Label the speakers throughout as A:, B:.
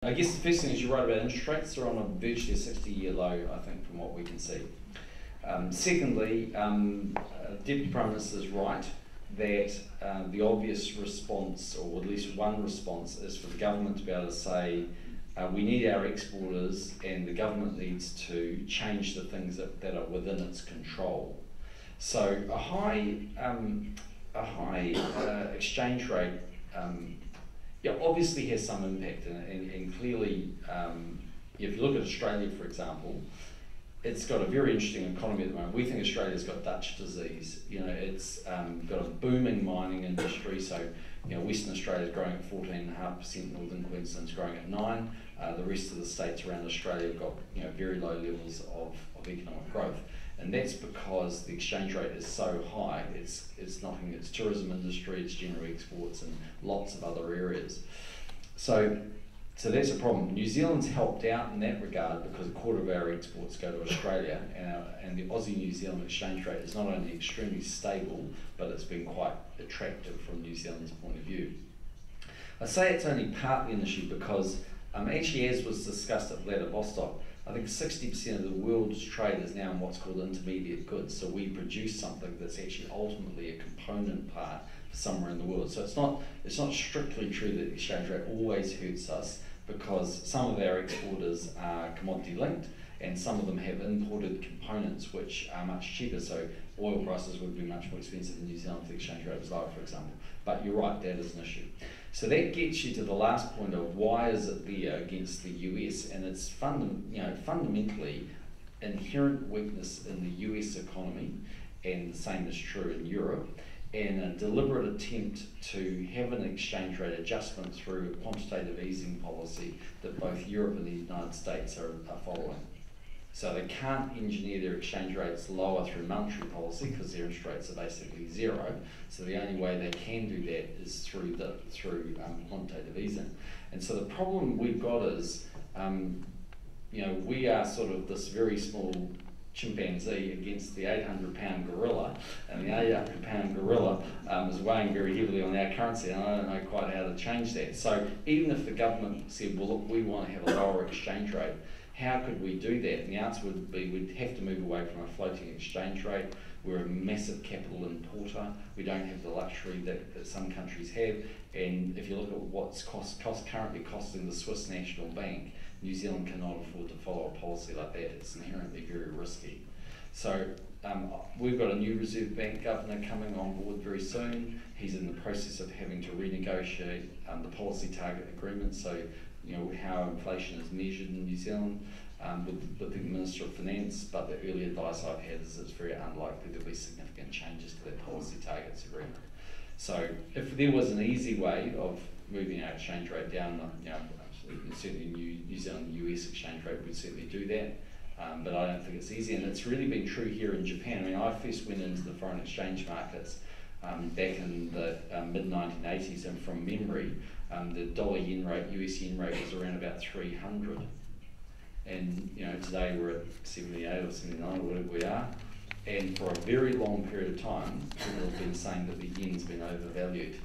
A: I guess the first thing is you're right about interest rates. They're on a virtually a 60-year low, I think, from what we can see. Secondly, Deputy Prime Minister is right that the obvious response, or at least one response, is for the government to be able to say, we need our exporters and the government needs to change the things that are within its control. So a high exchange rate obviously has some impact, and clearly, if you look at Australia, for example, it's got a very interesting economy at the moment. We think Australia's got Dutch disease. It's got a booming mining industry. So, Western Australia's growing at 14.5%, Northern Queensland's growing at 9%. The rest of the states around Australia have got very low levels of economic growth, and that's because the exchange rate is so high. It's knocking its tourism industry, its general exports, and lots of other areas. So that's a problem. New Zealand's helped out in that regard because a quarter of our exports go to Australia, and the Aussie-New Zealand exchange rate is not only extremely stable, but it's been quite attractive from New Zealand's point of view. I say it's only partly an issue because actually, as was discussed at Vladivostok, I think 60% of the world's trade is now in what's called intermediate goods. So we produce something that's actually ultimately a component part somewhere in the world. So it's not strictly true that the exchange rate always hurts us, because some of our exporters are commodity linked and some of them have imported components which are much cheaper. So oil prices would be much more expensive in New Zealand if the exchange rate was lower, for example. But you're right, that is an issue. So that gets you to the last point of why is it there against the US, and it's fundamentally inherent weakness in the US economy, and the same is true in Europe, and a deliberate attempt to have an exchange rate adjustment through a quantitative easing policy that both Europe and the United States are following. So they can't engineer their exchange rates lower through monetary policy because their interest rates are basically zero. So the only way they can do that is through quantitative easing. And so the problem we've got is, we are sort of this very small chimpanzee against the 800-pound gorilla, and the 800-pound gorilla is weighing very heavily on our currency, and I don't know quite how to change that. So even if the government said, well, look, we want to have a lower exchange rate, how could we do that? And the answer would be we'd have to move away from a floating exchange rate. We're a massive capital importer. We don't have the luxury that some countries have. And if you look at what's currently costing the Swiss National Bank, New Zealand cannot afford to follow a policy like that. It's inherently very risky. So we've got a new Reserve Bank governor coming on board very soon. He's in the process of having to renegotiate the policy target agreement. So how inflation is measured in New Zealand with the Minister of Finance, but the early advice I've had is it's very unlikely there'll be significant changes to that policy targets agreement. So if there was an easy way of moving our exchange rate down, certainly New Zealand US exchange rate would certainly do that, but I don't think it's easy, and it's really been true here in Japan. I mean, I first went into the foreign exchange markets back in the mid-1980s, and from memory, the dollar-yen rate, US yen rate was around about 300. And today we're at 78 or 79 or whatever we are. And for a very long period of time, people have been saying that the yen's been overvalued.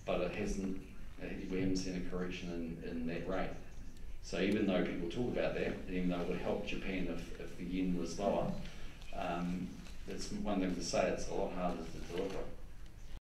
A: But it hasn't, we haven't seen a correction in that rate. So even though people talk about that, and even though it would help Japan if the yen was lower, it's one thing to say, it's a lot harder to deliver.